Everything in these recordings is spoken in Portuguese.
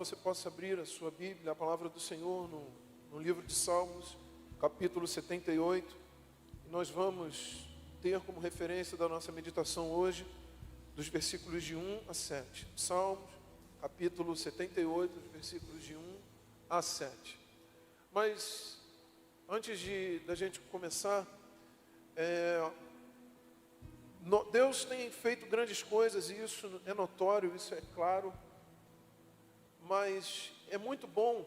Você possa abrir a sua Bíblia, a palavra do Senhor, no livro de Salmos, capítulo 78. E nós vamos ter como referência da nossa meditação hoje, dos versículos de 1 a 7. Salmos, capítulo 78, dos versículos de 1 a 7. Mas, antes da gente começar, Deus tem feito grandes coisas, e isso é notório, isso é claro. Mas é muito bom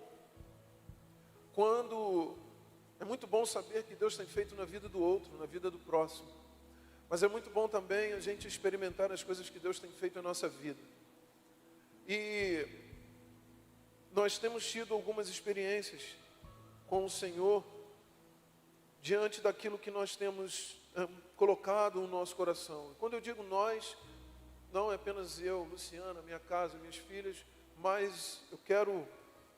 saber que Deus tem feito na vida do outro, na vida do próximo. Mas é muito bom também a gente experimentar as coisas que Deus tem feito na nossa vida. E nós temos tido algumas experiências com o Senhor diante daquilo que nós temos colocado no nosso coração. E quando eu digo nós, não é apenas eu, Luciana, minha casa, minhas filhas, mas eu quero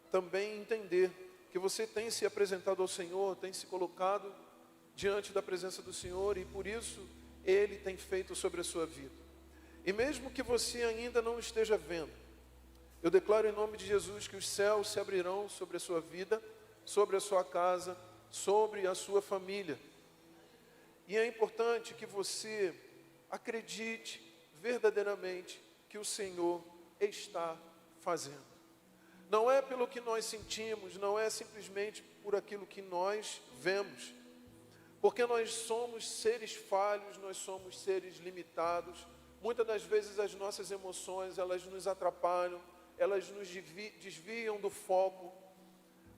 também entender que você tem se apresentado ao Senhor, tem se colocado diante da presença do Senhor, e por isso Ele tem feito sobre a sua vida. E mesmo que você ainda não esteja vendo, eu declaro em nome de Jesus que os céus se abrirão sobre a sua vida, sobre a sua casa, sobre a sua família. E é importante que você acredite verdadeiramente que o Senhor está fazendo. Não é pelo que nós sentimos, não é simplesmente por aquilo que nós vemos, porque nós somos seres falhos, nós somos seres limitados. Muitas das vezes as nossas emoções, elas nos atrapalham, elas nos desviam do foco,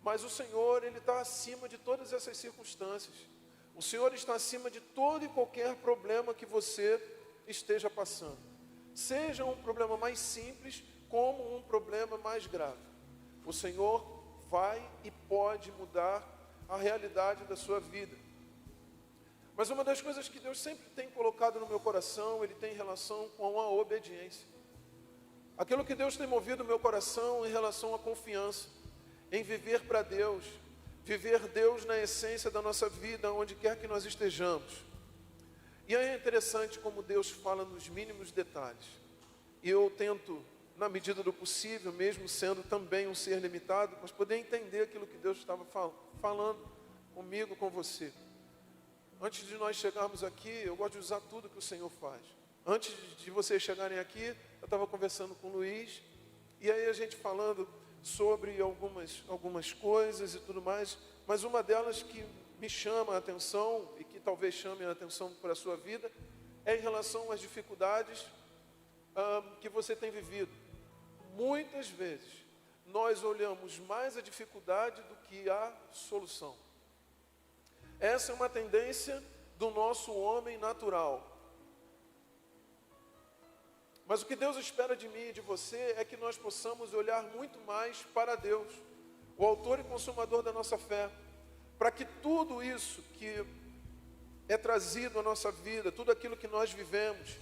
mas o Senhor, Ele está acima de todas essas circunstâncias. O Senhor está acima de todo e qualquer problema que você esteja passando, seja um problema mais simples como um problema mais grave. O Senhor vai e pode mudar a realidade da sua vida. Mas uma das coisas que Deus sempre tem colocado no meu coração, Ele tem relação com a obediência. Aquilo que Deus tem movido o meu coração em relação à confiança, em viver para Deus, viver Deus na essência da nossa vida, onde quer que nós estejamos. E é interessante como Deus fala nos mínimos detalhes. E eu tento, na medida do possível, mesmo sendo também um ser limitado, mas poder entender aquilo que Deus estava falando comigo, com você. Antes de nós chegarmos aqui, eu gosto de usar tudo que o Senhor faz. Antes de vocês chegarem aqui, eu estava conversando com o Luiz, e aí a gente falando sobre algumas coisas e tudo mais, mas uma delas que me chama a atenção, e que talvez chame a atenção para a sua vida, é em relação às dificuldades que você tem vivido. Muitas vezes nós olhamos mais a dificuldade do que a solução. Essa é uma tendência do nosso homem natural. Mas o que Deus espera de mim e de você é que nós possamos olhar muito mais para Deus, o autor e consumador da nossa fé, para que tudo isso que é trazido à nossa vida, tudo aquilo que nós vivemos,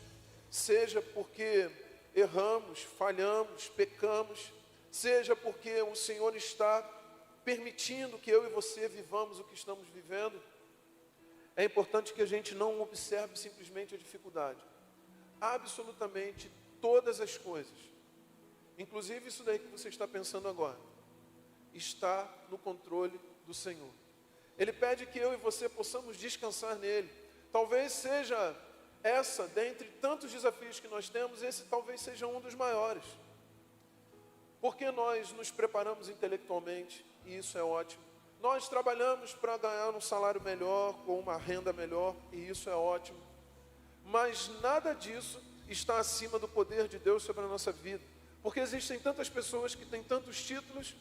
seja porque erramos, falhamos, pecamos, seja porque o Senhor está permitindo que eu e você vivamos o que estamos vivendo, é importante que a gente não observe simplesmente a dificuldade. Absolutamente todas as coisas, inclusive isso daí que você está pensando agora, está no controle do Senhor. Ele pede que eu e você possamos descansar nele. Talvez seja essa, dentre tantos desafios que nós temos, esse talvez seja um dos maiores. Porque nós nos preparamos intelectualmente, e isso é ótimo. Nós trabalhamos para ganhar um salário melhor, com uma renda melhor, e isso é ótimo. Mas nada disso está acima do poder de Deus sobre a nossa vida. Porque existem tantas pessoas que têm tantos títulos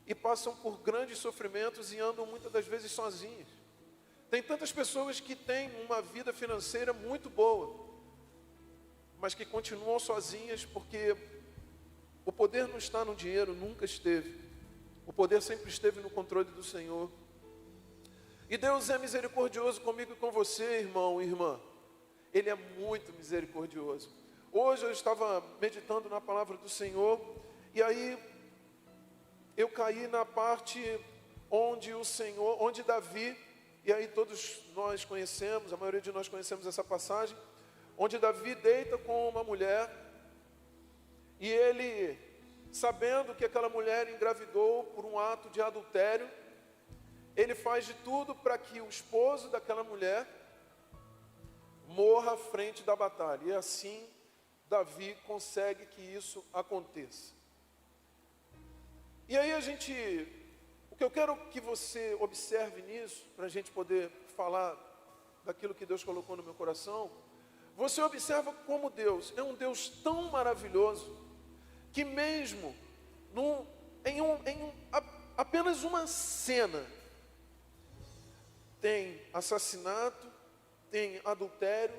e passam por grandes sofrimentos e andam muitas das vezes sozinhas. Tem tantas pessoas que têm uma vida financeira muito boa, mas que continuam sozinhas porque o poder não está no dinheiro, nunca esteve. O poder sempre esteve no controle do Senhor. E Deus é misericordioso comigo e com você, irmão e irmã. Ele é muito misericordioso. Hoje eu estava meditando na palavra do Senhor, e aí eu caí na parte onde Davi, e aí todos nós conhecemos, a maioria de nós conhecemos essa passagem, onde Davi deita com uma mulher, e ele sabendo que aquela mulher engravidou por um ato de adultério, ele faz de tudo para que o esposo daquela mulher morra à frente da batalha. E assim, Davi consegue que isso aconteça. E aí o que eu quero que você observe nisso, para a gente poder falar daquilo que Deus colocou no meu coração, você observa como Deus é um Deus tão maravilhoso, que mesmo apenas uma cena, tem assassinato, tem adultério,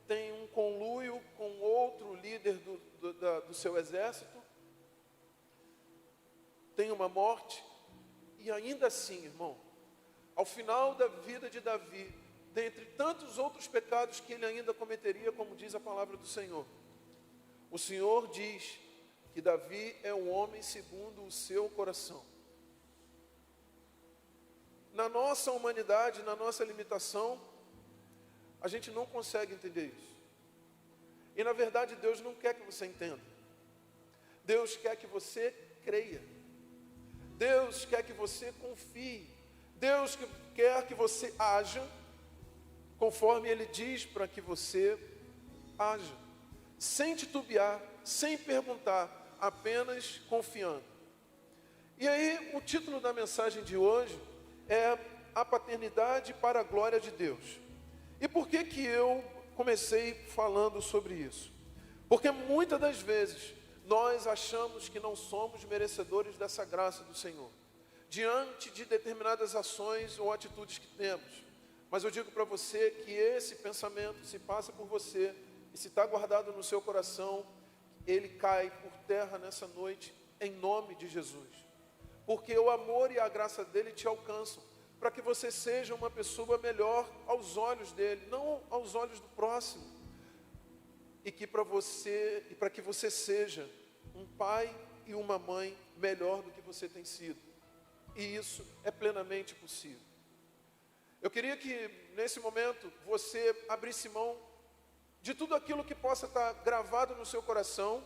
tem um conluio com outro líder do seu exército, tem uma morte, e ainda assim, irmão, ao final da vida de Davi, dentre tantos outros pecados que ele ainda cometeria, como diz a palavra do Senhor, o Senhor diz que Davi é um homem segundo o seu coração. Na nossa humanidade, na nossa limitação, a gente não consegue entender isso. E na verdade Deus não quer que você entenda. Deus quer que você creia. Deus quer que você confie. Deus quer que você haja conforme Ele diz para que você haja. Sem titubear, sem perguntar, apenas confiando. E aí o título da mensagem de hoje é a paternidade para a glória de Deus. E por que eu comecei falando sobre isso? Porque muitas das vezes nós achamos que não somos merecedores dessa graça do Senhor, diante de determinadas ações ou atitudes que temos. Mas eu digo para você que esse pensamento, se passa por você e se está guardado no seu coração, ele cai por terra nessa noite, em nome de Jesus. Porque o amor e a graça dele te alcançam, para que você seja uma pessoa melhor aos olhos dele, não aos olhos do próximo. E para que você seja um pai e uma mãe melhor do que você tem sido. E isso é plenamente possível. Eu queria que nesse momento você abrisse mão de tudo aquilo que possa estar gravado no seu coração,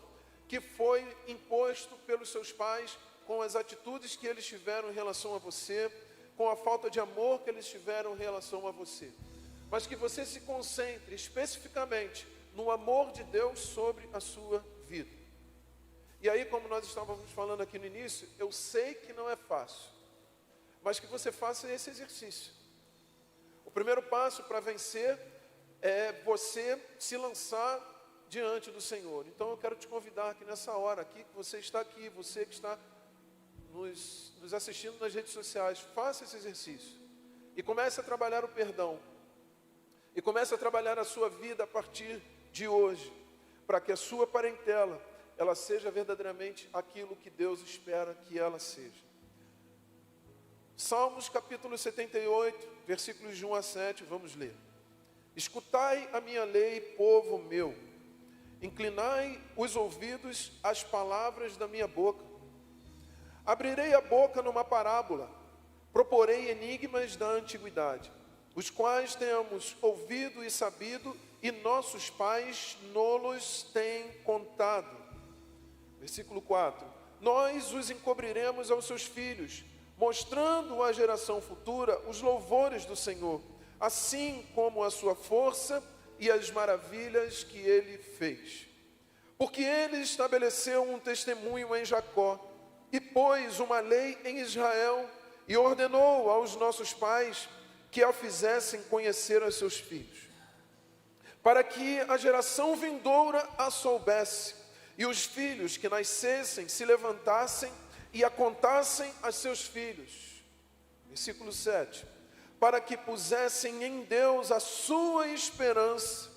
que foi imposto pelos seus pais, com as atitudes que eles tiveram em relação a você, com a falta de amor que eles tiveram em relação a você. Mas que você se concentre especificamente no amor de Deus sobre a sua vida. E aí, como nós estávamos falando aqui no início, eu sei que não é fácil, mas que você faça esse exercício. O primeiro passo para vencer é você se lançar diante do Senhor. Então eu quero te convidar aqui nessa hora, aqui, que você está aqui, você que está nos assistindo nas redes sociais, faça esse exercício e comece a trabalhar o perdão e comece a trabalhar a sua vida a partir de hoje, para que a sua parentela ela seja verdadeiramente aquilo que Deus espera que ela seja. Salmos capítulo 78, versículos de 1 a 7, vamos ler. Escutai a minha lei, povo meu, inclinai os ouvidos às palavras da minha boca. Abrirei a boca numa parábola, proporei enigmas da antiguidade, os quais temos ouvido e sabido, e nossos pais nos têm contado. Versículo 4. Nós os encobriremos aos seus filhos, mostrando à geração futura os louvores do Senhor, assim como a sua força e as maravilhas que ele fez. Porque ele estabeleceu um testemunho em Jacó, e pôs uma lei em Israel, e ordenou aos nossos pais que a fizessem conhecer a seus filhos, para que a geração vindoura a soubesse, e os filhos que nascessem se levantassem e a contassem a seus filhos. Versículo 7. Para que pusessem em Deus a sua esperança,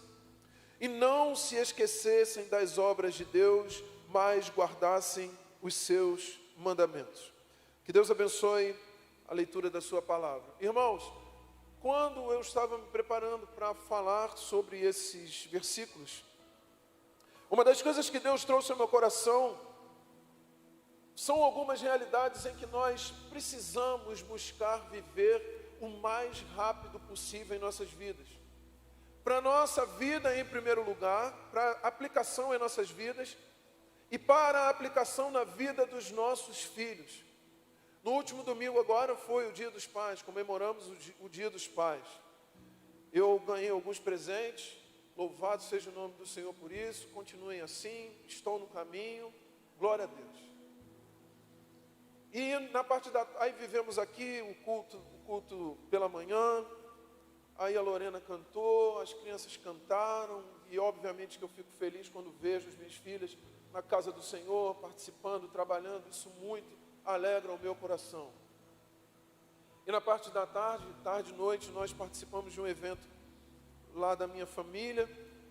e não se esquecessem das obras de Deus, mas guardassem os seus mandamentos. Que Deus abençoe a leitura da sua palavra. Irmãos, quando eu estava me preparando para falar sobre esses versículos, uma das coisas que Deus trouxe ao meu coração são algumas realidades em que nós precisamos buscar viver o mais rápido possível em nossas vidas. Para a nossa vida em primeiro lugar, para aplicação em nossas vidas, e para a aplicação na vida dos nossos filhos. No último domingo agora foi o Dia dos Pais, comemoramos o Dia dos Pais. Eu ganhei alguns presentes, louvado seja o nome do Senhor por isso, continuem assim, estão no caminho, glória a Deus. E na parte aí vivemos aqui o culto pela manhã, aí a Lorena cantou, as crianças cantaram, e obviamente que eu fico feliz quando vejo as minhas filhas na casa do Senhor, participando, trabalhando, isso muito alegra o meu coração. E na parte da tarde e noite, nós participamos de um evento lá da minha família,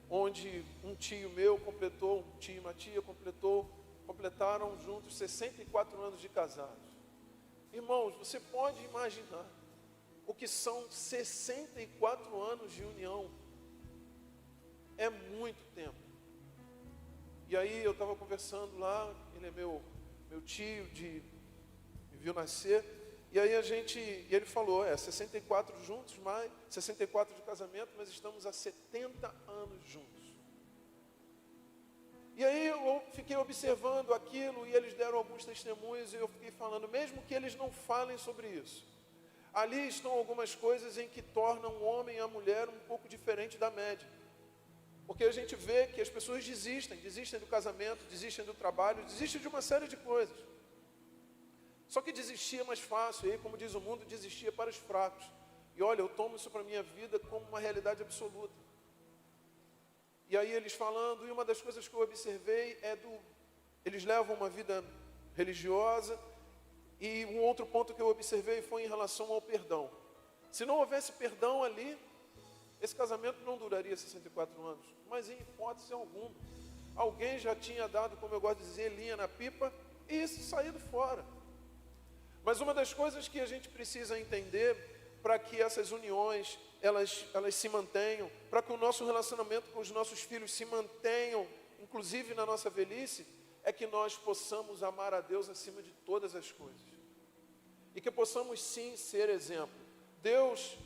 onde um tio meu completou, um tio e uma tia completaram juntos 64 anos de casados. Irmãos, você pode imaginar o que são 64 anos de união? É muito tempo. E aí eu estava conversando lá, ele é meu tio, me viu nascer, e aí ele falou, 64 juntos, mais 64 de casamento, mas estamos há 70 anos juntos. E aí eu fiquei observando aquilo, e eles deram alguns testemunhos, e eu fiquei falando, mesmo que eles não falem sobre isso, ali estão algumas coisas em que tornam o homem e a mulher um pouco diferente da média. Porque a gente vê que as pessoas desistem do casamento, desistem do trabalho, desistem de uma série de coisas. Só que desistir é mais fácil, e aí, como diz o mundo, desistir é para os fracos. E olha, eu tomo isso para a minha vida como uma realidade absoluta. E aí eles falando, e uma das coisas que eu observei eles levam uma vida religiosa, e um outro ponto que eu observei foi em relação ao perdão. Se não houvesse perdão ali, esse casamento não duraria 64 anos, mas em hipótese alguma. Alguém já tinha dado, como eu gosto de dizer, linha na pipa e saído fora. Mas uma das coisas que a gente precisa entender para que essas uniões, elas se mantenham, para que o nosso relacionamento com os nossos filhos se mantenham, inclusive na nossa velhice, é que nós possamos amar a Deus acima de todas as coisas. E que possamos sim ser exemplo. Deus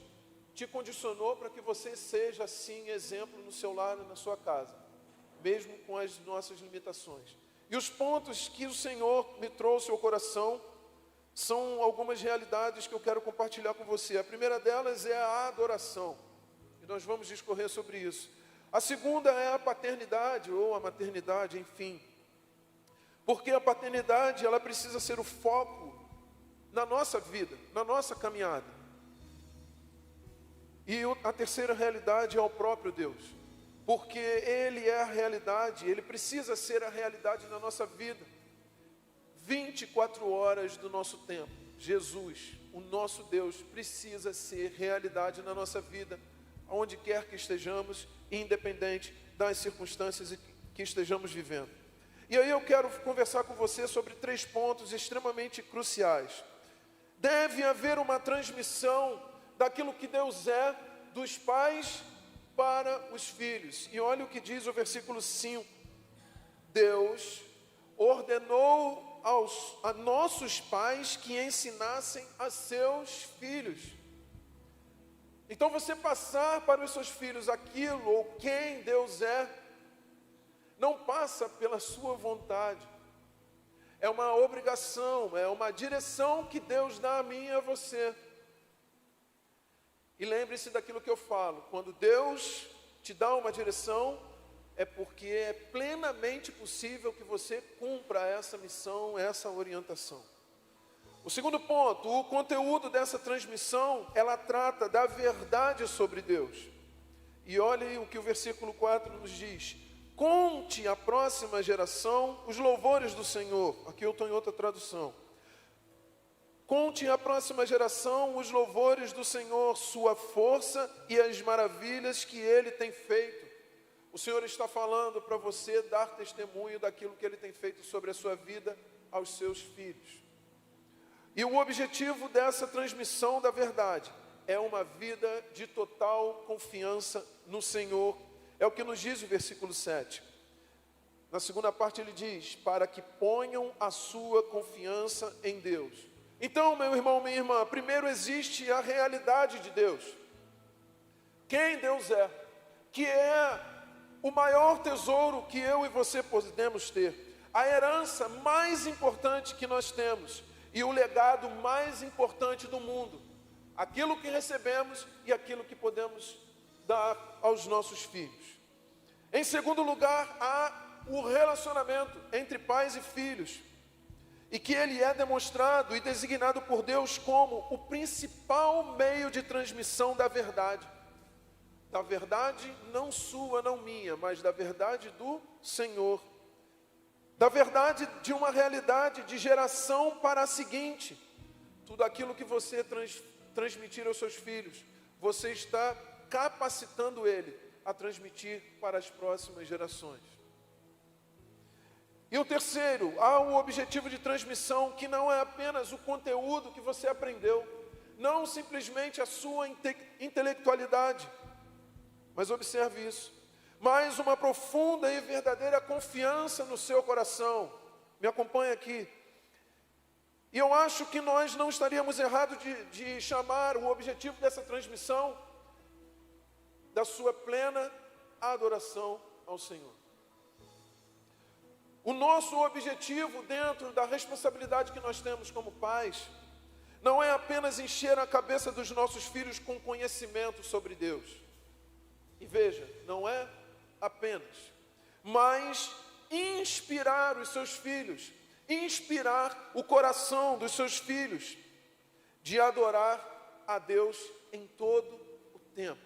te condicionou para que você seja sim exemplo no seu lar e na sua casa, mesmo com as nossas limitações. E os pontos que o Senhor me trouxe ao coração são algumas realidades que eu quero compartilhar com você. A primeira delas é a adoração, e nós vamos discorrer sobre isso. A segunda é a paternidade ou a maternidade, enfim. Porque a paternidade, ela precisa ser o foco na nossa vida, na nossa caminhada. E a terceira realidade é o próprio Deus, porque Ele é a realidade, Ele precisa ser a realidade na nossa vida. 24 horas do nosso tempo, Jesus, o nosso Deus, precisa ser realidade na nossa vida, onde quer que estejamos, independente das circunstâncias que estejamos vivendo. E aí eu quero conversar com você sobre 3 pontos extremamente cruciais. Deve haver uma transmissão daquilo que Deus é, dos pais para os filhos. E olha o que diz o versículo 5. Deus ordenou a nossos pais que ensinassem a seus filhos. Então você passar para os seus filhos aquilo ou quem Deus é, não passa pela sua vontade. É uma obrigação, é uma direção que Deus dá a mim e a você. E lembre-se daquilo que eu falo, quando Deus te dá uma direção, é porque é plenamente possível que você cumpra essa missão, essa orientação. O segundo ponto, o conteúdo dessa transmissão, ela trata da verdade sobre Deus. E olhe o que o versículo 4 nos diz. Conte à próxima geração os louvores do Senhor. Aqui eu estou em outra tradução. Conte à próxima geração os louvores do Senhor, sua força e as maravilhas que Ele tem feito. O Senhor está falando para você dar testemunho daquilo que Ele tem feito sobre a sua vida aos seus filhos. E o objetivo dessa transmissão da verdade é uma vida de total confiança no Senhor. É o que nos diz o versículo 7. Na segunda parte ele diz, para que ponham a sua confiança em Deus. Então, meu irmão, minha irmã, primeiro existe a realidade de Deus. Quem Deus é, que é o maior tesouro que eu e você podemos ter. a herança mais importante que nós temos e o legado mais importante do mundo. Aquilo que recebemos e aquilo que podemos dar aos nossos filhos. Em segundo lugar, há o relacionamento entre pais e filhos, e que ele é demonstrado e designado por Deus como o principal meio de transmissão da verdade. Da verdade não sua, não minha, mas da verdade do Senhor. Da verdade de uma realidade de geração para a seguinte. Tudo aquilo que você transmitir aos seus filhos, você está capacitando ele a transmitir para as próximas gerações. E o terceiro, há um objetivo de transmissão que não é apenas o conteúdo que você aprendeu, não simplesmente a sua intelectualidade, mas observe isso, mas uma profunda e verdadeira confiança no seu coração. Me acompanha aqui. E eu acho que nós não estaríamos errados de chamar o objetivo dessa transmissão da sua plena adoração ao Senhor. O nosso objetivo dentro da responsabilidade que nós temos como pais, não é apenas encher a cabeça dos nossos filhos com conhecimento sobre Deus. E veja, não é apenas, mas inspirar os seus filhos, inspirar o coração dos seus filhos de adorar a Deus em todo o tempo.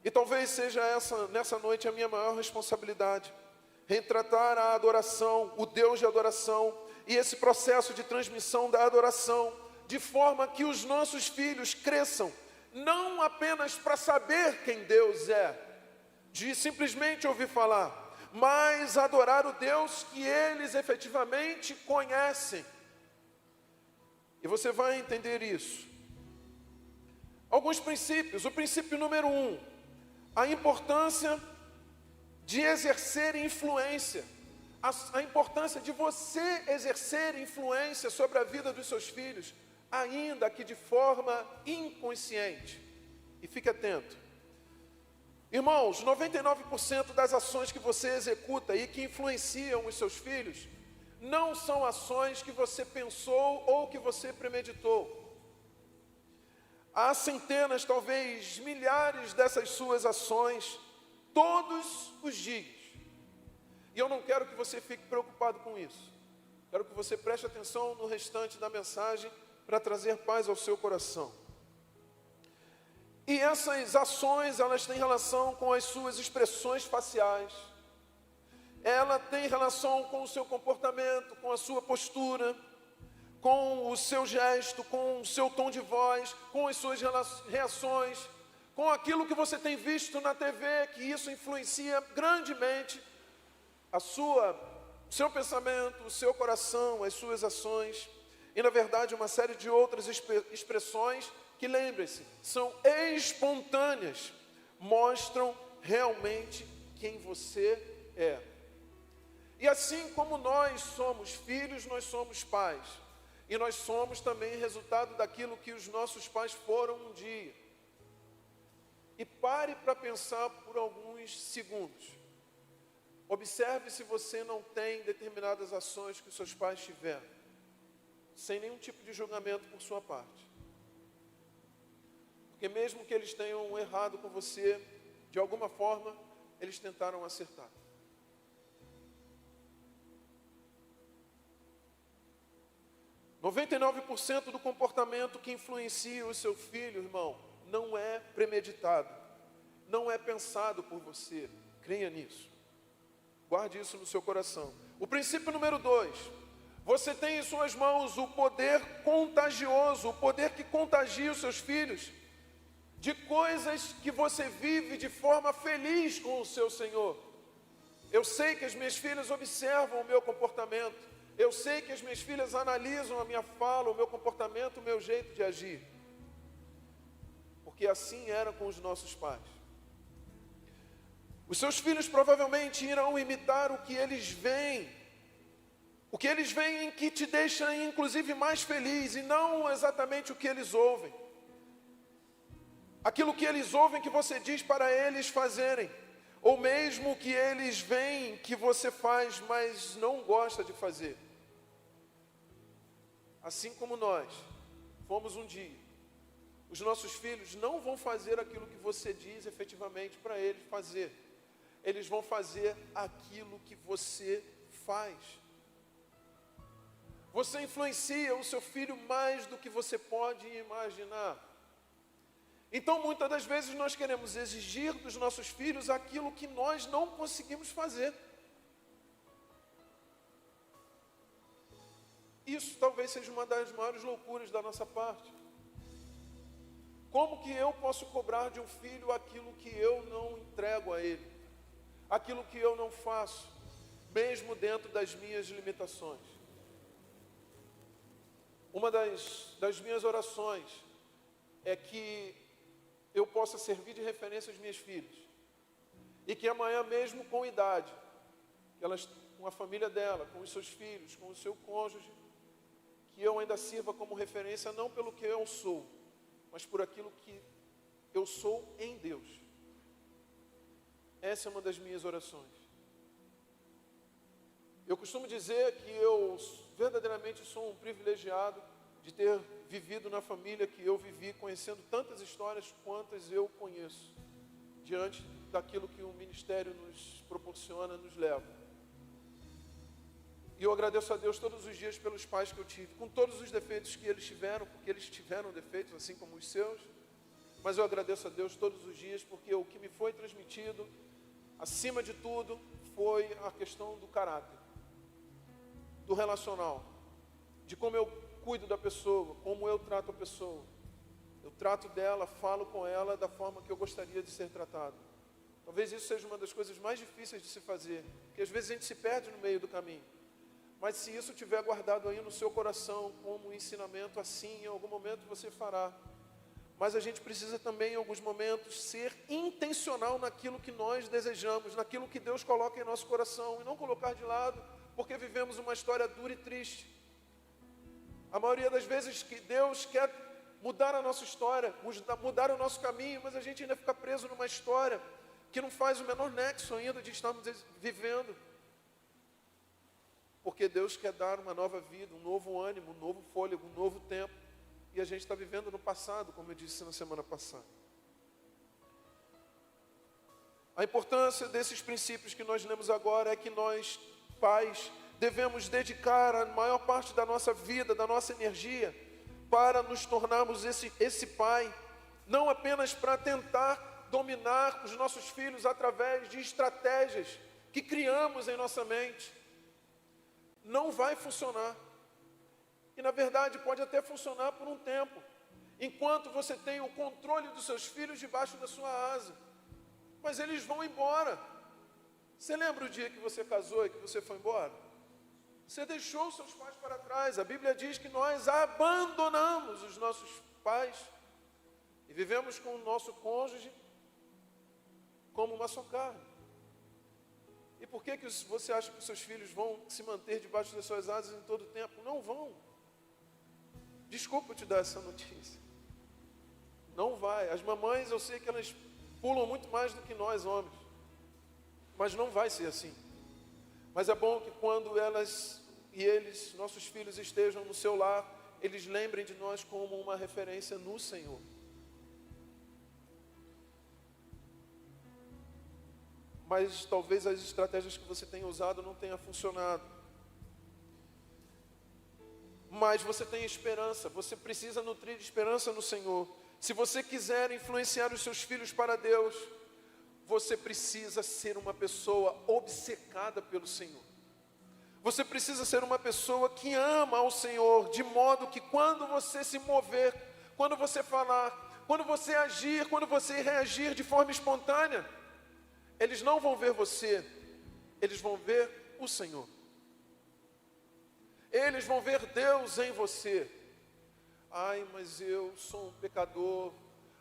E talvez seja essa, nessa noite, a minha maior responsabilidade, retratar a adoração, o Deus de adoração, e esse processo de transmissão da adoração, de forma que os nossos filhos cresçam, não apenas para saber quem Deus é, de simplesmente ouvir falar, mas adorar o Deus que eles efetivamente conhecem. E você vai entender isso. Alguns princípios. O princípio número 1, a importância de exercer influência, a importância de você exercer influência sobre a vida dos seus filhos, ainda que de forma inconsciente. E fique atento. Irmãos, 99% das ações que você executa e que influenciam os seus filhos, não são ações que você pensou ou que você premeditou. Há centenas, talvez milhares dessas suas ações, todos os dias. E eu não quero que você fique preocupado com isso. Quero que você preste atenção no restante da mensagem para trazer paz ao seu coração. E essas ações, elas têm relação com as suas expressões faciais. Ela tem relação com o seu comportamento, com a sua postura, com o seu gesto, com o seu tom de voz, com as suas reações, com aquilo que você tem visto na TV, que isso influencia grandemente o seu pensamento, o seu coração, as suas ações, e na verdade uma série de outras expressões que, lembre-se, são espontâneas, mostram realmente quem você é. E assim como nós somos filhos, nós somos pais. E nós somos também resultado daquilo que os nossos pais foram um dia. E pare para pensar por alguns segundos. Observe se você não tem determinadas ações que os seus pais tiveram, sem nenhum tipo de julgamento por sua parte. Porque mesmo que eles tenham errado com você, de alguma forma, eles tentaram acertar. – 99% do comportamento que influencia o seu filho, irmão, não é premeditado, não é pensado por você. Creia nisso. Guarde isso no seu coração. O princípio número 2. Você tem em suas mãos o poder contagioso, o poder que contagia os seus filhos de coisas que você vive de forma feliz com o seu Senhor. Eu sei que as minhas filhas observam o meu comportamento. Eu sei que as minhas filhas analisam a minha fala, o meu comportamento, o meu jeito de agir. Porque assim era com os nossos pais. Os seus filhos provavelmente irão imitar o que eles veem. O que eles veem que te deixa inclusive mais feliz, e não exatamente o que eles ouvem. Aquilo que eles ouvem que você diz para eles fazerem. ou mesmo que eles veem que você faz, mas não gosta de fazer. Assim como nós fomos um dia, os nossos filhos não vão fazer aquilo que você diz efetivamente para eles fazer. Eles vão fazer aquilo que você faz. Você influencia o seu filho mais do que você pode imaginar. Então, muitas das vezes nós queremos exigir dos nossos filhos aquilo que nós não conseguimos fazer. Isso talvez seja uma das maiores loucuras da nossa parte. Como que eu posso cobrar de um filho aquilo que eu não entrego a ele? Aquilo que eu não faço, mesmo dentro das minhas limitações. Uma das minhas orações é que eu possa servir de referência às minhas filhas. E que amanhã mesmo com idade, que elas, com a família dela, com os seus filhos, com o seu cônjuge, que eu ainda sirva como referência não pelo que eu sou, mas por aquilo que eu sou em Deus. Essa é uma das minhas orações. Eu costumo dizer que eu verdadeiramente sou um privilegiado de ter vivido na família que eu vivi, conhecendo tantas histórias quantas eu conheço, diante daquilo que o ministério nos proporciona, nos leva. E eu agradeço a Deus todos os dias pelos pais que eu tive, com todos os defeitos que eles tiveram, porque eles tiveram defeitos, assim como os seus. Mas eu agradeço a Deus todos os dias, porque o que me foi transmitido, acima de tudo, foi a questão do caráter, do relacional, de como eu cuido da pessoa, como eu trato a pessoa. Eu trato dela, falo com ela da forma que eu gostaria de ser tratado. Talvez isso seja uma das coisas mais difíceis de se fazer, porque às vezes a gente se perde no meio do caminho. Mas se isso estiver guardado aí no seu coração como ensinamento, assim, em algum momento você fará. Mas a gente precisa também, em alguns momentos, ser intencional naquilo que nós desejamos, naquilo que Deus coloca em nosso coração, e não colocar de lado, porque vivemos uma história dura e triste. A maioria das vezes que Deus quer mudar a nossa história, mudar o nosso caminho, mas a gente ainda fica preso numa história que não faz o menor nexo ainda de estarmos vivendo. Porque Deus quer dar uma nova vida, um novo ânimo, um novo fôlego, um novo tempo. E a gente está vivendo no passado, como eu disse na semana passada. A importância desses princípios que nós lemos agora é que nós, pais, devemos dedicar a maior parte da nossa vida, da nossa energia, para nos tornarmos esse pai, não apenas para tentar dominar os nossos filhos através de estratégias que criamos em nossa mente. Não vai funcionar. E na verdade pode até funcionar por um tempo, enquanto você tem o controle dos seus filhos debaixo da sua asa. Mas eles vão embora. Você lembra o dia que você casou e que você foi embora? Você deixou os seus pais para trás. A Bíblia diz que nós abandonamos os nossos pais e vivemos com o nosso cônjuge como uma só carne. E por que você acha que os seus filhos vão se manter debaixo das suas asas em todo o tempo? Não vão. Desculpa eu te dar essa notícia. Não vai. As mamães, eu sei que elas pulam muito mais do que nós homens. Mas não vai ser assim. Mas é bom que quando elas e eles, nossos filhos, estejam no seu lar, eles lembrem de nós como uma referência no Senhor. Mas talvez as estratégias que você tenha usado não tenham funcionado. Mas você tem esperança, você precisa nutrir esperança no Senhor. Se você quiser influenciar os seus filhos para Deus, você precisa ser uma pessoa obcecada pelo Senhor. Você precisa ser uma pessoa que ama ao Senhor, de modo que quando você se mover, quando você falar, quando você agir, quando você reagir de forma espontânea, eles não vão ver você, eles vão ver o Senhor. Eles vão ver Deus em você. Ai, mas eu sou um pecador.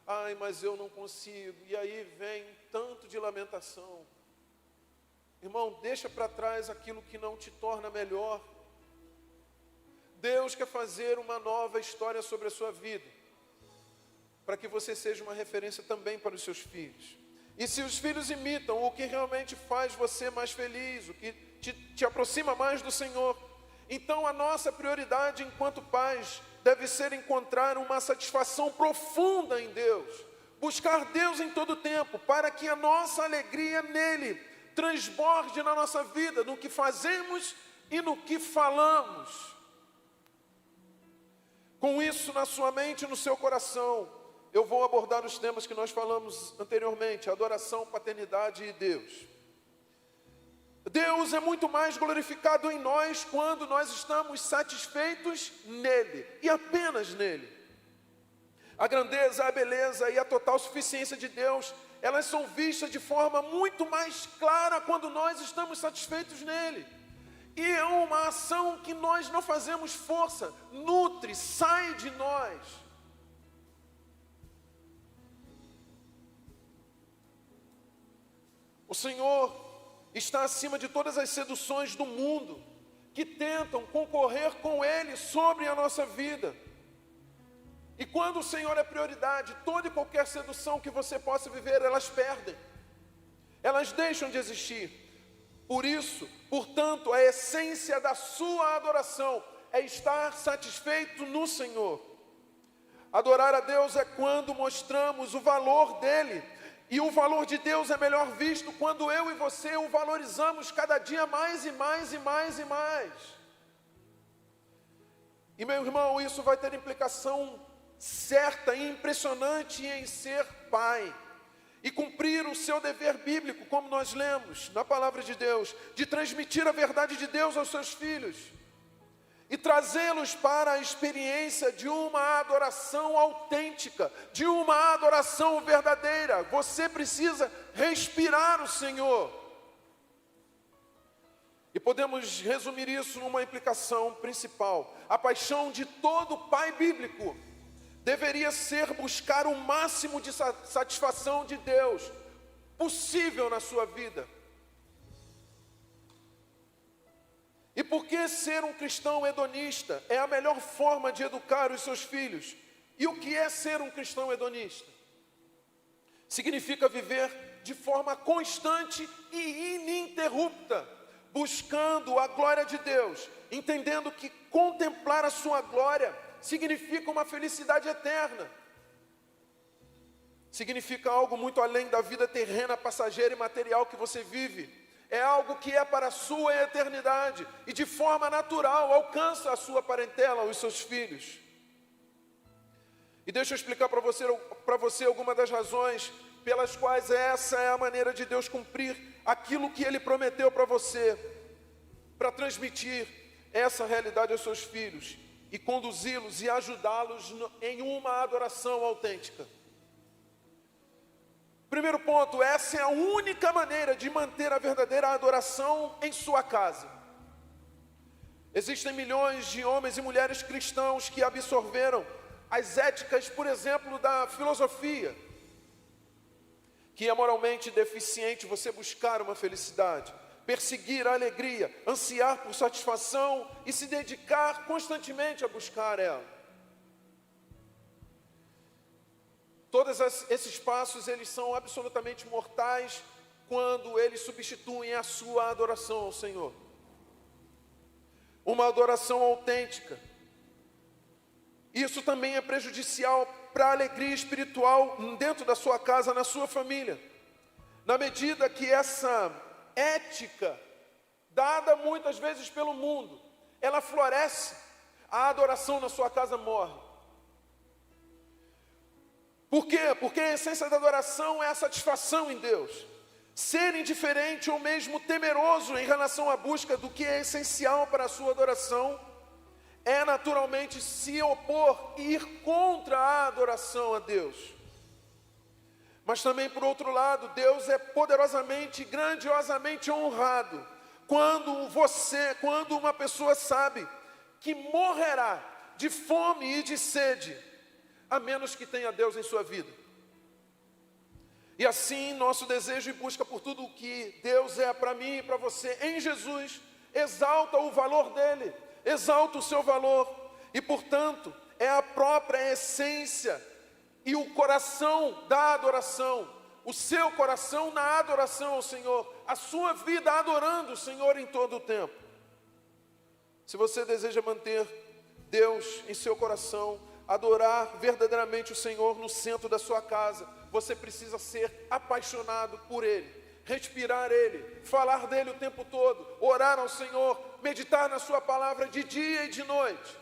Ai, mas eu não consigo. E aí vem tanto de lamentação. Irmão, deixa para trás aquilo que não te torna melhor. Deus quer fazer uma nova história sobre a sua vida, para que você seja uma referência também para os seus filhos. E se os filhos imitam o que realmente faz você mais feliz, o que te aproxima mais do Senhor, então a nossa prioridade enquanto pais deve ser encontrar uma satisfação profunda em Deus, buscar Deus em todo tempo, para que a nossa alegria nele transborde na nossa vida, no que fazemos e no que falamos. Com isso na sua mente e no seu coração, eu vou abordar os temas que nós falamos anteriormente: adoração, paternidade e Deus. Deus é muito mais glorificado em nós quando nós estamos satisfeitos nele, e apenas nele. A grandeza, a beleza e a total suficiência de Deus, elas são vistas de forma muito mais clara quando nós estamos satisfeitos nele. E é uma ação que nós não fazemos força, nutre, sai de nós. O Senhor está acima de todas as seduções do mundo que tentam concorrer com Ele sobre a nossa vida. E quando o Senhor é prioridade, toda e qualquer sedução que você possa viver, elas perdem. Elas deixam de existir. Por isso, portanto, a essência da sua adoração é estar satisfeito no Senhor. Adorar a Deus é quando mostramos o valor dEle. E o valor de Deus é melhor visto quando eu e você o valorizamos cada dia mais e mais e mais e mais. E meu irmão, isso vai ter implicação certa e impressionante em ser pai e cumprir o seu dever bíblico, como nós lemos na palavra de Deus, de transmitir a verdade de Deus aos seus filhos e trazê-los para a experiência de uma adoração autêntica, de uma adoração verdadeira. Você precisa respirar o Senhor. E podemos resumir isso numa implicação principal: a paixão de todo pai bíblico deveria ser buscar o máximo de satisfação de Deus possível na sua vida. E por que ser um cristão hedonista é a melhor forma de educar os seus filhos? E o que é ser um cristão hedonista? Significa viver de forma constante e ininterrupta, buscando a glória de Deus, entendendo que contemplar a sua glória significa uma felicidade eterna. Significa algo muito além da vida terrena, passageira e material que você vive. É algo que é para a sua eternidade e de forma natural alcança a sua parentela, os seus filhos. E deixa eu explicar para você algumas das razões pelas quais essa é a maneira de Deus cumprir aquilo que Ele prometeu para você, para transmitir essa realidade aos seus filhos e conduzi-los e ajudá-los em uma adoração autêntica. Primeiro ponto: essa é a única maneira de manter a verdadeira adoração em sua casa. Existem milhões de homens e mulheres cristãos que absorveram as éticas, por exemplo, da filosofia, que é moralmente deficiente você buscar uma felicidade, perseguir a alegria, ansiar por satisfação e se dedicar constantemente a buscar ela. Todos esses passos, eles são absolutamente mortais quando eles substituem a sua adoração ao Senhor. Uma adoração autêntica. Isso também é prejudicial para a alegria espiritual dentro da sua casa, na sua família. Na medida que essa ética, dada muitas vezes pelo mundo, ela floresce, a adoração na sua casa morre. Por quê? Porque a essência da adoração é a satisfação em Deus. Ser indiferente ou mesmo temeroso em relação à busca do que é essencial para a sua adoração é naturalmente se opor e ir contra a adoração a Deus. Mas também, por outro lado, Deus é poderosamente, grandiosamente honrado quando uma pessoa sabe que morrerá de fome e de sede, a menos que tenha Deus em sua vida. E assim, nosso desejo e busca por tudo o que Deus é para mim e para você em Jesus, exalta o valor dele, exalta o seu valor, e portanto, é a própria essência e o coração da adoração, o seu coração na adoração ao Senhor, a sua vida adorando o Senhor em todo o tempo. Se você deseja manter Deus em seu coração, adorar verdadeiramente o Senhor no centro da sua casa, você precisa ser apaixonado por Ele, respirar Ele, falar dEle o tempo todo, orar ao Senhor, meditar na sua palavra de dia e de noite.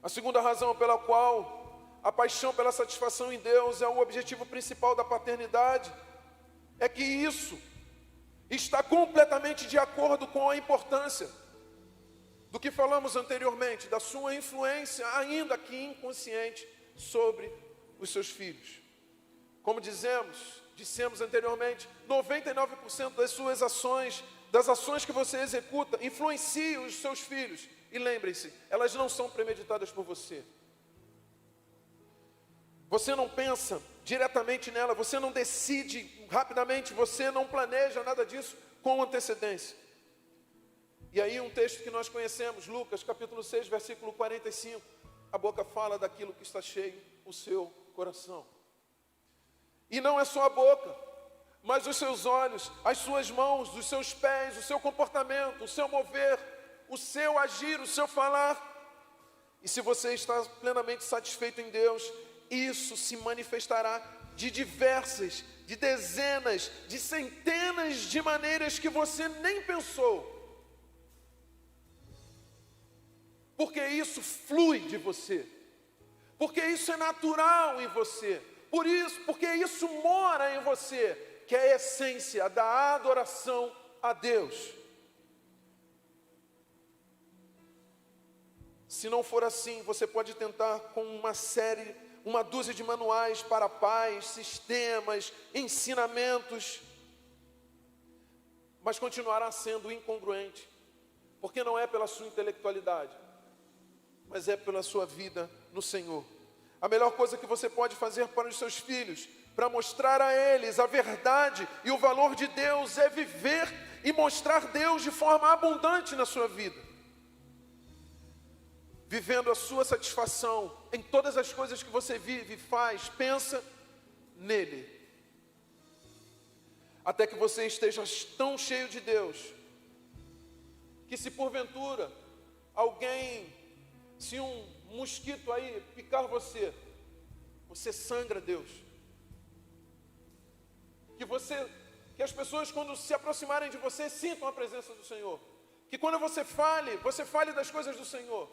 A segunda razão pela qual a paixão pela satisfação em Deus é o objetivo principal da paternidade, é que isso está completamente de acordo com a importância do que falamos anteriormente, da sua influência, ainda que inconsciente, sobre os seus filhos. Como dissemos anteriormente, 99% das suas ações, das ações que você executa, influenciam os seus filhos. E lembrem-se, elas não são premeditadas por você. Você não pensa diretamente nela, você não decide rapidamente, você não planeja nada disso com antecedência. E aí um texto que nós conhecemos, Lucas capítulo 6, versículo 45, a boca fala daquilo que está cheio o seu coração. E não é só a boca, mas os seus olhos, as suas mãos, os seus pés, o seu comportamento, o seu mover, o seu agir, o seu falar. E se você está plenamente satisfeito em Deus, isso se manifestará de diversas, de dezenas, de centenas de maneiras que você nem pensou. Porque isso flui de você, porque isso é natural em você, porque isso mora em você, que é a essência da adoração a Deus. Se não for assim, você pode tentar com uma dúzia de manuais para pais, sistemas, ensinamentos, mas continuará sendo incongruente, porque não é pela sua intelectualidade, mas é pela sua vida no Senhor. A melhor coisa que você pode fazer para os seus filhos, para mostrar a eles a verdade e o valor de Deus, é viver e mostrar Deus de forma abundante na sua vida, vivendo a sua satisfação em todas as coisas que você vive, faz, pensa nele, até que você esteja tão cheio de Deus, que se porventura se um mosquito aí picar você sangra Deus. Que as pessoas, quando se aproximarem de você, sintam a presença do Senhor. Que quando você fale das coisas do Senhor.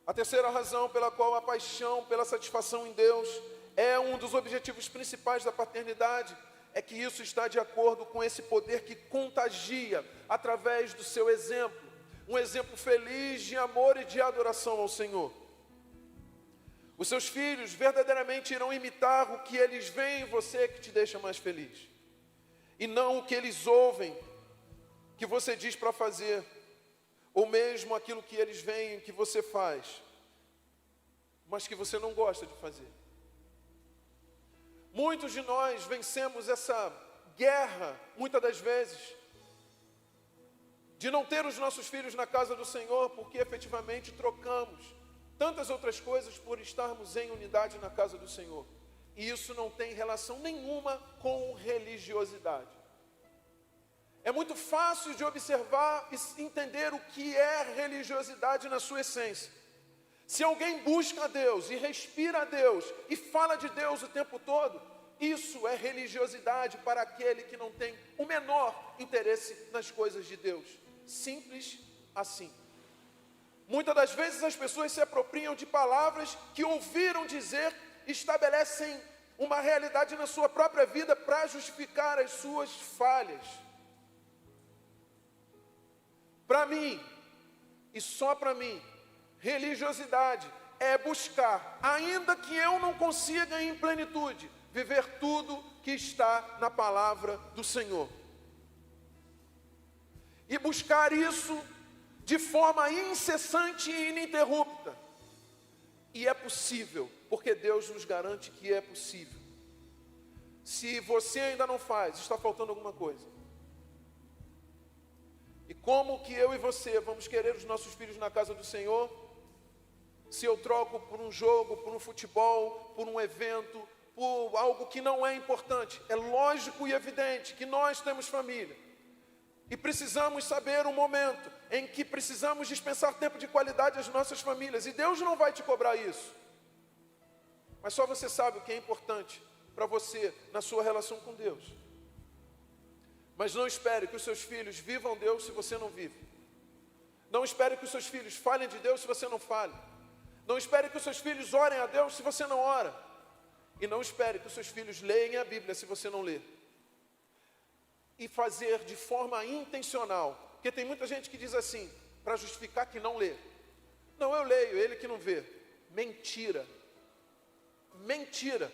A terceira razão pela qual a paixão pela satisfação em Deus é um dos objetivos principais da paternidade, é que isso está de acordo com esse poder que contagia através do seu exemplo. Um exemplo feliz de amor e de adoração ao Senhor. Os seus filhos verdadeiramente irão imitar o que eles veem em você que te deixa mais feliz. E não o que eles ouvem que você diz para fazer, ou mesmo aquilo que eles veem que você faz, mas que você não gosta de fazer. Muitos de nós vencemos essa guerra, muitas das vezes, de não ter os nossos filhos na casa do Senhor, porque efetivamente trocamos tantas outras coisas por estarmos em unidade na casa do Senhor. E isso não tem relação nenhuma com religiosidade. É muito fácil de observar e entender o que é religiosidade na sua essência. Se alguém busca a Deus e respira a Deus e fala de Deus o tempo todo, isso é religiosidade para aquele que não tem o menor interesse nas coisas de Deus. Simples assim. Muitas das vezes as pessoas se apropriam de palavras que ouviram dizer e estabelecem uma realidade na sua própria vida para justificar as suas falhas. Para mim, e só para mim, religiosidade é buscar, ainda que eu não consiga em plenitude, viver tudo que está na palavra do Senhor. E buscar isso de forma incessante e ininterrupta. E é possível, porque Deus nos garante que é possível. Se você ainda não faz, está faltando alguma coisa. E como que eu e você vamos querer os nossos filhos na casa do Senhor, se eu troco por um jogo, por um futebol, por um evento, por algo que não é importante. É lógico e evidente que nós temos família. E precisamos saber o momento em que precisamos dispensar tempo de qualidade às nossas famílias. E Deus não vai te cobrar isso. Mas só você sabe o que é importante para você na sua relação com Deus. Mas não espere que os seus filhos vivam Deus se você não vive. Não espere que os seus filhos falem de Deus se você não fale. Não espere que os seus filhos orem a Deus se você não ora. E não espere que os seus filhos leiam a Bíblia se você não lê. E fazer de forma intencional. Porque tem muita gente que diz assim, para justificar que não lê. Não, eu leio, ele que não vê. Mentira. Mentira.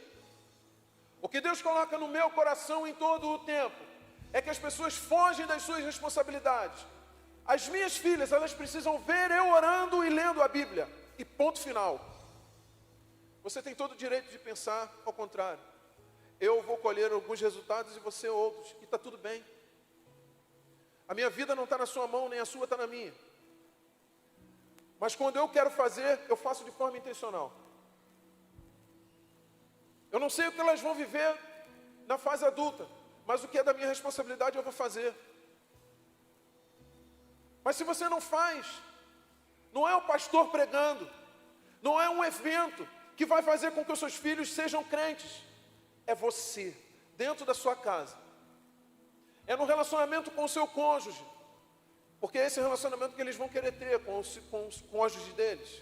O que Deus coloca no meu coração em todo o tempo é que as pessoas fogem das suas responsabilidades. As minhas filhas, elas precisam ver eu orando e lendo a Bíblia. E ponto final. Você tem todo o direito de pensar ao contrário. Eu vou colher alguns resultados e você outros. E está tudo bem. A minha vida não está na sua mão, nem a sua está na minha. Mas quando eu quero fazer, eu faço de forma intencional. Eu não sei o que elas vão viver na fase adulta, mas o que é da minha responsabilidade eu vou fazer. Mas se você não faz, não é o pastor pregando, não é um evento que vai fazer com que os seus filhos sejam crentes. É você, dentro da sua casa. É no relacionamento com o seu cônjuge, porque é esse relacionamento que eles vão querer ter com os cônjuges deles.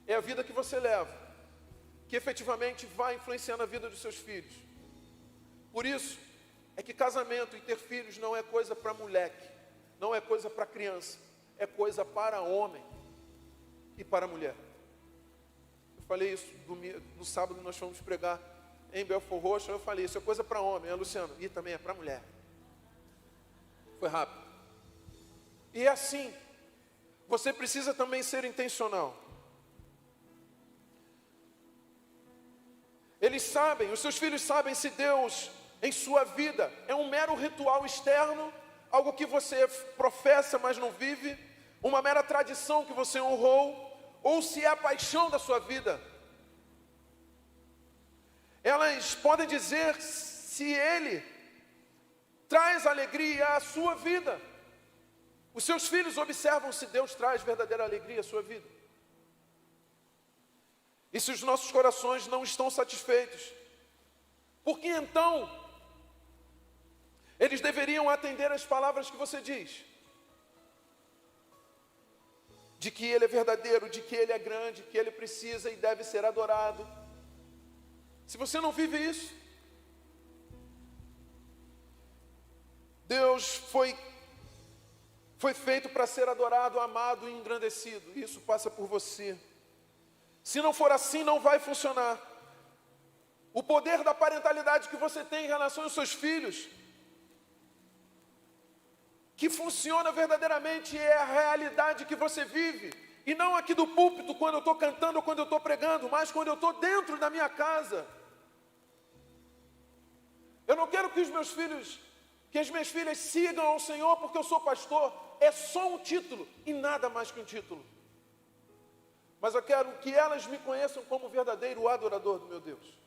É a vida que você leva, que efetivamente vai influenciar na vida dos seus filhos. Por isso, é que casamento e ter filhos não é coisa para moleque, não é coisa para criança, é coisa para homem e para mulher. Eu falei isso no sábado, nós fomos pregar em Belfort Roxo, eu falei, isso é coisa para homem, é Luciano, e também é para mulher. Foi rápido. E é assim, você precisa também ser intencional. Eles sabem, os seus filhos sabem se Deus em sua vida é um mero ritual externo, algo que você professa, mas não vive, uma mera tradição que você honrou, ou se é a paixão da sua vida. Elas podem dizer se Ele traz alegria à sua vida. Os seus filhos observam se Deus traz verdadeira alegria à sua vida. E se os nossos corações não estão satisfeitos, por que então eles deveriam atender às palavras que você diz? De que Ele é verdadeiro, de que Ele é grande, que Ele precisa e deve ser adorado. Se você não vive isso, Deus foi feito para ser adorado, amado e engrandecido. Isso passa por você. Se não for assim, não vai funcionar. O poder da parentalidade que você tem em relação aos seus filhos, que funciona verdadeiramente, é a realidade que você vive. E não aqui do púlpito, quando eu estou cantando ou quando eu estou pregando, mas quando eu estou dentro da minha casa. Eu não quero que os meus filhos, que as minhas filhas sigam ao Senhor porque eu sou pastor. É só um título e nada mais que um título. Mas eu quero que elas me conheçam como verdadeiro adorador do meu Deus.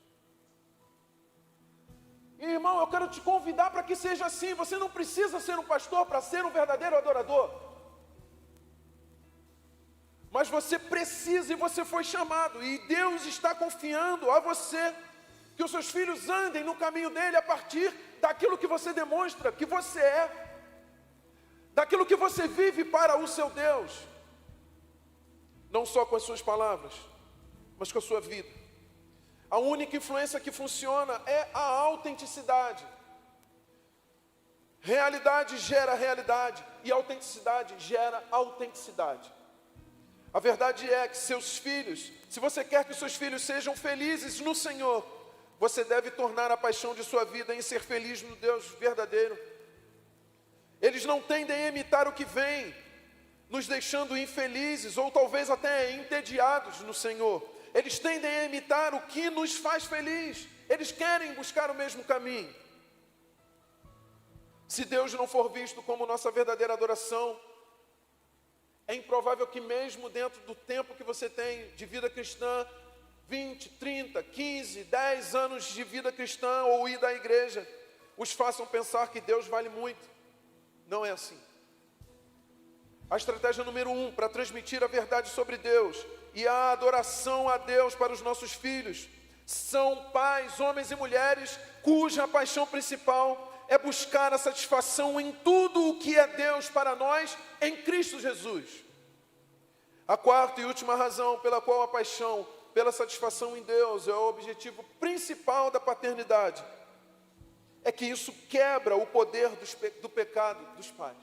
E, irmão, eu quero te convidar para que seja assim. Você não precisa ser um pastor para ser um verdadeiro adorador. Mas você precisa e você foi chamado. E Deus está confiando a você que os seus filhos andem no caminho dele a partir daquilo que você demonstra que você é. Daquilo que você vive para o seu Deus. Não só com as suas palavras, mas com a sua vida. A única influência que funciona é a autenticidade. Realidade gera realidade e autenticidade gera autenticidade. A verdade é que seus filhos, se você quer que seus filhos sejam felizes no Senhor, você deve tornar a paixão de sua vida em ser feliz no Deus verdadeiro. Eles não tendem a imitar o que vem, nos deixando infelizes ou talvez até entediados no Senhor. Eles tendem a imitar o que nos faz feliz. Eles querem buscar o mesmo caminho. Se Deus não for visto como nossa verdadeira adoração, é improvável que mesmo dentro do tempo que você tem de vida cristã, 20, 30, 15, 10 anos de vida cristã ou ir à igreja os façam pensar que Deus vale muito. Não é assim. A estratégia número 1 para transmitir a verdade sobre Deus e a adoração a Deus para os nossos filhos são pais, homens e mulheres cuja paixão principal é buscar a satisfação em tudo o que é Deus para nós em Cristo Jesus. A quarta e última razão pela qual a paixão pela satisfação em Deus é o objetivo principal da paternidade é que isso quebra o poder do pecado dos pais.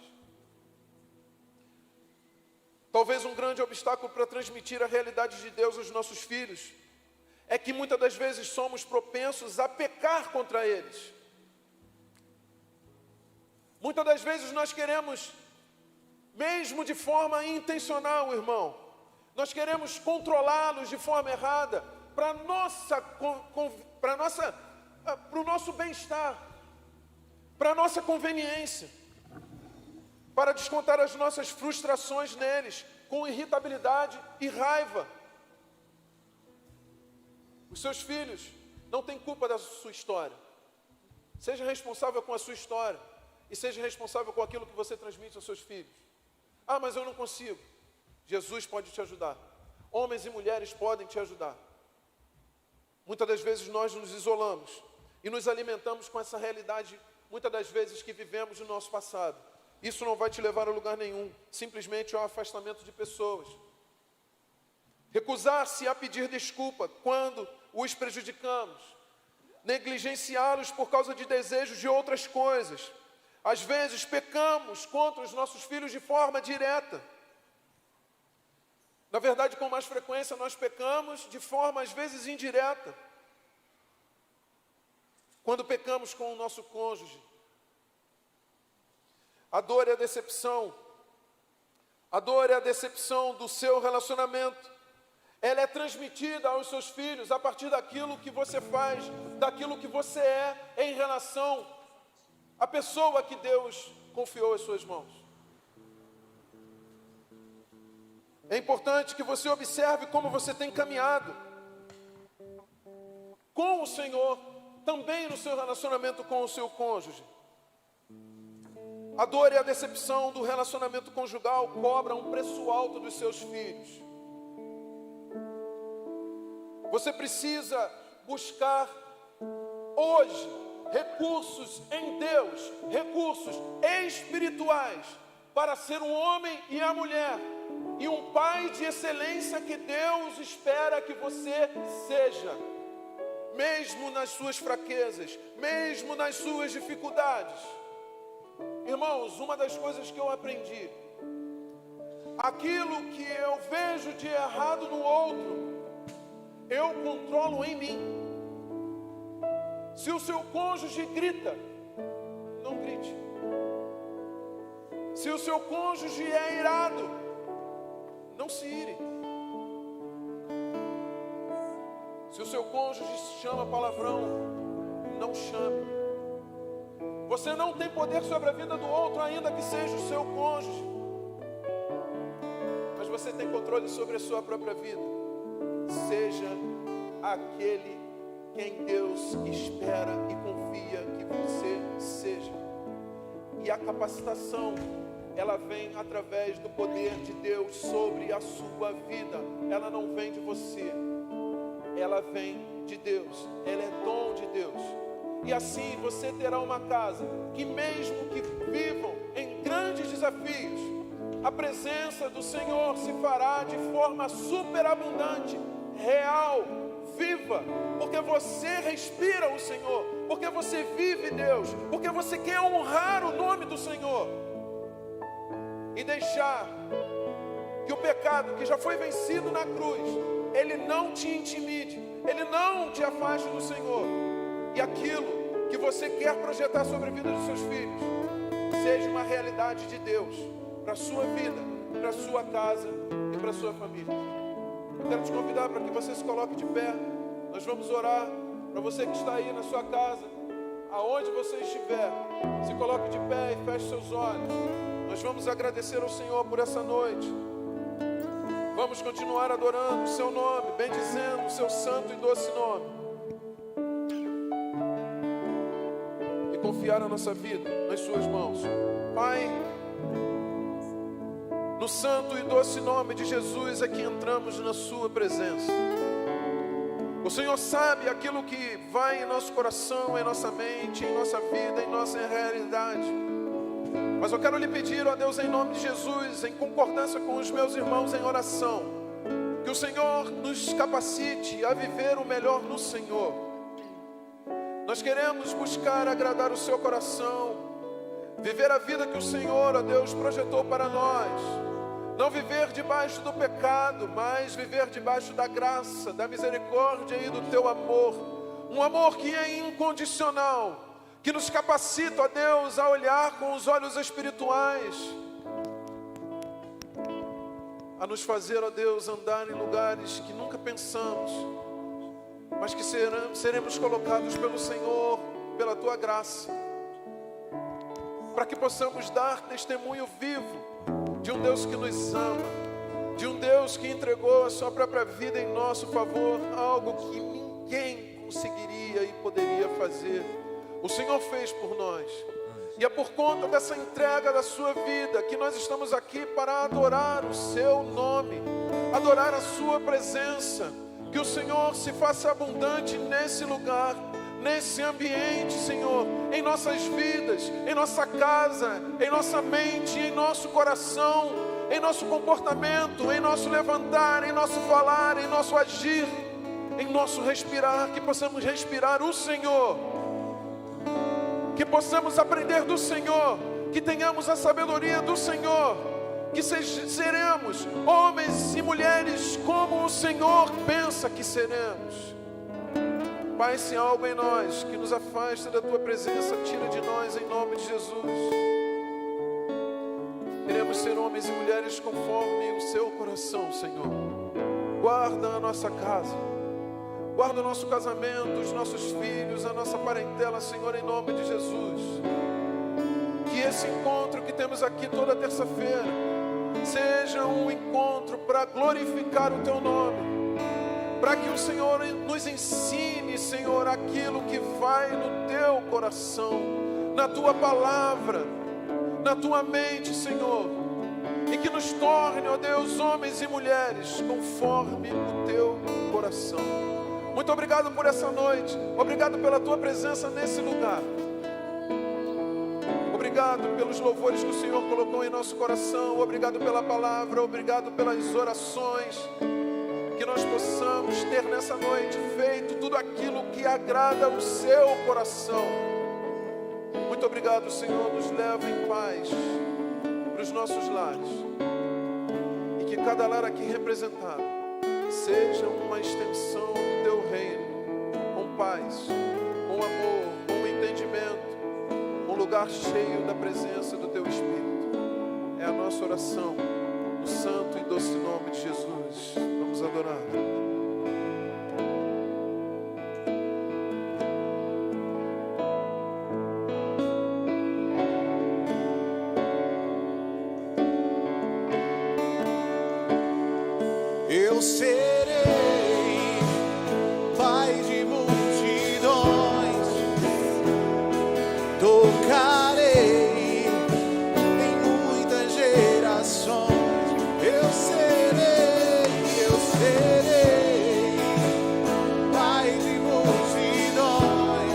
Talvez um grande obstáculo para transmitir a realidade de Deus aos nossos filhos é que muitas das vezes somos propensos a pecar contra eles. Muitas das vezes nós queremos, mesmo de forma intencional, irmão, nós queremos controlá-los de forma errada para o nosso bem-estar, para a nossa conveniência, para descontar as nossas frustrações neles, com irritabilidade e raiva. Os seus filhos não têm culpa da sua história. Seja responsável com a sua história e seja responsável com aquilo que você transmite aos seus filhos. Ah, mas eu não consigo. Jesus pode te ajudar. Homens e mulheres podem te ajudar. Muitas das vezes nós nos isolamos e nos alimentamos com essa realidade, muitas das vezes que vivemos no nosso passado. Isso não vai te levar a lugar nenhum, simplesmente ao afastamento de pessoas. Recusar-se a pedir desculpa quando os prejudicamos, negligenciá-los por causa de desejos de outras coisas. Às vezes pecamos contra os nossos filhos de forma direta. Na verdade, com mais frequência, nós pecamos de forma, às vezes, indireta. Quando pecamos com o nosso cônjuge. A dor e a decepção. A dor e a decepção do seu relacionamento. Ela é transmitida aos seus filhos a partir daquilo que você faz, daquilo que você é em relação à pessoa que Deus confiou às suas mãos. É importante que você observe como você tem caminhado com o Senhor, também no seu relacionamento com o seu cônjuge. A dor e a decepção do relacionamento conjugal cobram um preço alto dos seus filhos. Você precisa buscar hoje recursos em Deus, recursos espirituais, para ser um homem e a mulher, e um pai de excelência que Deus espera que você seja, mesmo nas suas fraquezas, mesmo nas suas dificuldades. Irmãos, uma das coisas que eu aprendi, aquilo que eu vejo de errado no outro, eu controlo em mim. Se o seu cônjuge grita, não grite. Se o seu cônjuge é irado, não se ire. Se o seu cônjuge chama palavrão, não chame. Você não tem poder sobre a vida do outro, ainda que seja o seu cônjuge. Mas você tem controle sobre a sua própria vida. Seja aquele quem Deus espera e confia que você seja. E a capacitação, ela vem através do poder de Deus sobre a sua vida. Ela não vem de você, ela vem de Deus, ela é dom de Deus. E assim você terá uma casa que, mesmo que vivam em grandes desafios, a presença do Senhor se fará de forma superabundante, real, viva, porque você respira o Senhor, porque você vive Deus, porque você quer honrar o nome do Senhor e deixar que o pecado que já foi vencido na cruz, ele não te intimide, ele não te afaste do Senhor, e aquilo que você quer projetar sobre a vida dos seus filhos seja uma realidade de Deus para a sua vida, para a sua casa e para a sua família. Eu quero te convidar para que você se coloque de pé. Nós vamos orar para você que está aí na sua casa, aonde você estiver. Se coloque de pé e feche seus olhos. Nós vamos agradecer ao Senhor por essa noite. vamos continuar adorando o seu nome, bendizendo o seu santo e doce nome. E confiar a nossa vida nas suas mãos. Pai, no santo e doce nome de Jesus é que entramos na sua presença. O Senhor sabe aquilo que vai em nosso coração, em nossa mente, em nossa vida, em nossa realidade. Mas eu quero lhe pedir, ó Deus, em nome de Jesus, em concordância com os meus irmãos em oração, que o Senhor nos capacite a viver o melhor no Senhor. Nós queremos buscar agradar o seu coração, viver a vida que o Senhor, ó Deus, projetou para nós. Não viver debaixo do pecado, mas viver debaixo da graça, da misericórdia e do teu amor. Um amor que é incondicional, que nos capacita, ó Deus, a olhar com os olhos espirituais, a nos fazer, ó Deus, andar em lugares que nunca pensamos, mas que seremos colocados pelo Senhor, pela tua graça, para que possamos dar testemunho vivo de um Deus que nos ama, de um Deus que entregou a sua própria vida em nosso favor, algo que ninguém conseguiria e poderia fazer. O Senhor fez por nós. E é por conta dessa entrega da sua vida que nós estamos aqui para adorar o seu nome, adorar a sua presença. Que o Senhor se faça abundante nesse lugar, nesse ambiente, Senhor, em nossas vidas, em nossa casa, em nossa mente, em nosso coração, em nosso comportamento, em nosso levantar, em nosso falar, em nosso agir, em nosso respirar, que possamos respirar o Senhor, que possamos aprender do Senhor, que tenhamos a sabedoria do Senhor, que seremos homens e mulheres como o Senhor pensa que seremos. Pai, se há algo em nós que nos afasta da tua presença, tira de nós em nome de Jesus. Queremos ser homens e mulheres conforme o seu coração, Senhor. Guarda a nossa casa, guarda o nosso casamento, os nossos filhos, a nossa parentela, Senhor, em nome de Jesus. Que esse encontro que temos aqui toda terça-feira seja um encontro para glorificar o teu nome, para que o Senhor nos ensine, Senhor, aquilo que vai no teu coração, na tua palavra, na tua mente, Senhor, e que nos torne, ó Deus, homens e mulheres conforme o teu coração. Muito obrigado por essa noite, obrigado pela tua presença nesse lugar. Obrigado pelos louvores que o Senhor colocou em nosso coração, obrigado pela palavra, obrigado pelas orações. Que nós possamos ter nessa noite feito tudo aquilo que agrada o seu coração. Muito obrigado, Senhor, nos leva em paz para os nossos lares. E que cada lar aqui representado seja uma extensão do teu reino, com paz, com amor, com entendimento, um lugar cheio da presença do teu Espírito. É a nossa oração, no santo e doce nome de Jesus. Vamos adorar. Eu serei pai de multidões, tocarei em muitas gerações. Eu serei pai de multidões,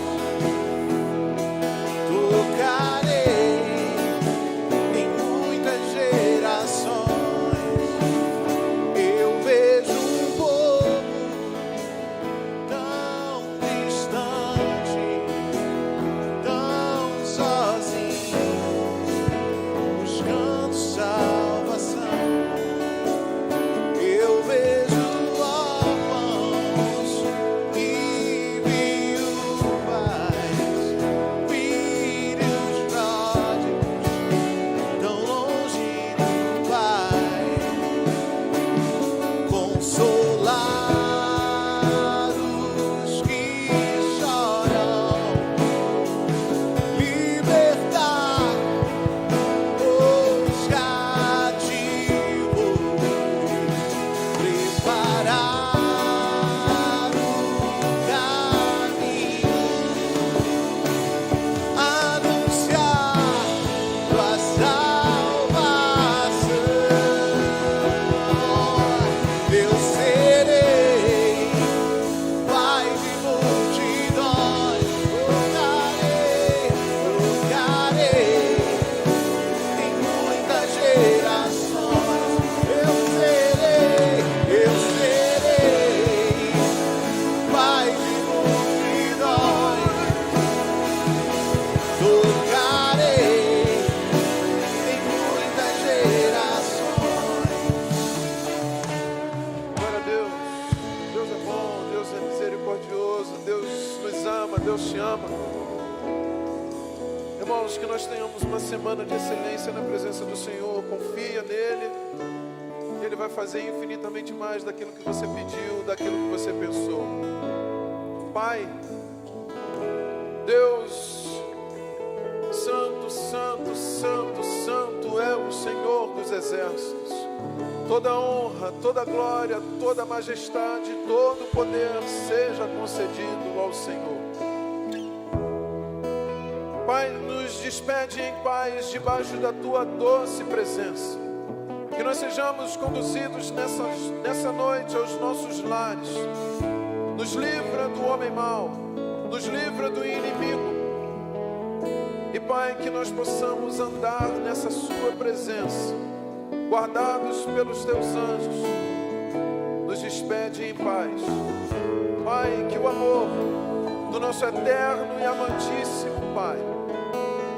tocarei em muitas gerações. Eu vejo um Deus te ama. Irmãos, que nós tenhamos uma semana de excelência na presença do Senhor. Confia nele. Ele vai fazer infinitamente mais daquilo que você pediu, daquilo que você pensou. Pai, Deus, santo, santo, santo, santo é o Senhor dos exércitos. Toda honra, toda glória, toda majestade, todo poder seja concedido ao Senhor. Pai, nos despede em paz debaixo da tua doce presença. Que nós sejamos conduzidos nessa noite aos nossos lares. Nos livra do homem mau, nos livra do inimigo. E Pai, que nós possamos andar nessa sua presença, guardados pelos teus anjos. Nos despede em paz. Pai, que o amor do nosso eterno e amantíssimo Pai,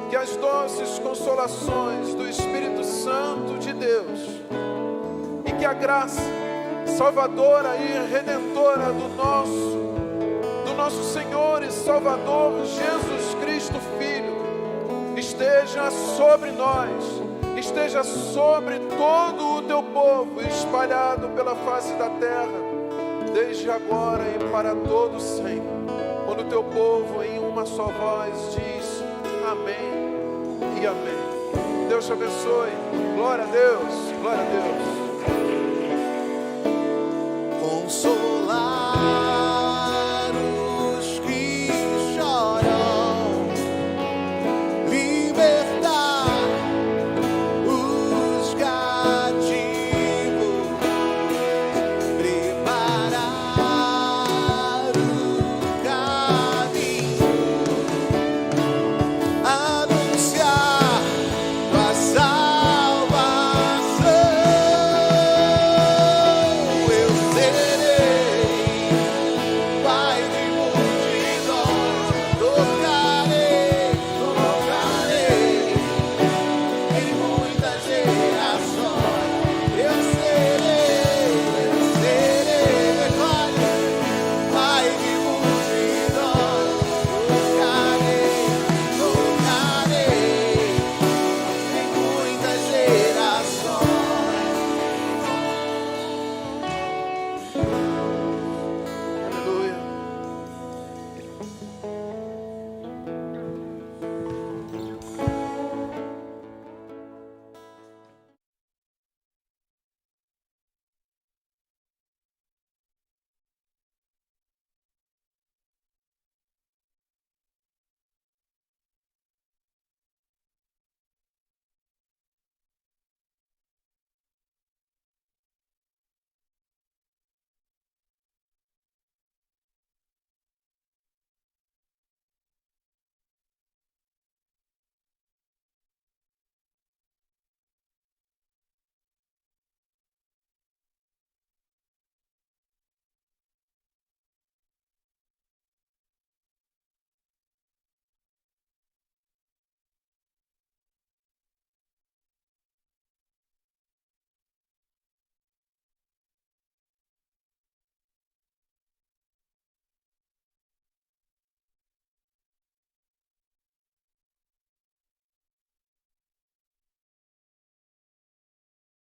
que as doces consolações do Espírito Santo de Deus e que a graça salvadora e redentora do nosso Senhor e Salvador Jesus Cristo Filho esteja sobre nós, esteja sobre todo o teu povo espalhado pela face da terra, desde agora e para todo sempre. Quando o teu povo em uma só voz diz amém e amém. Deus te abençoe. Glória a Deus. Glória a Deus.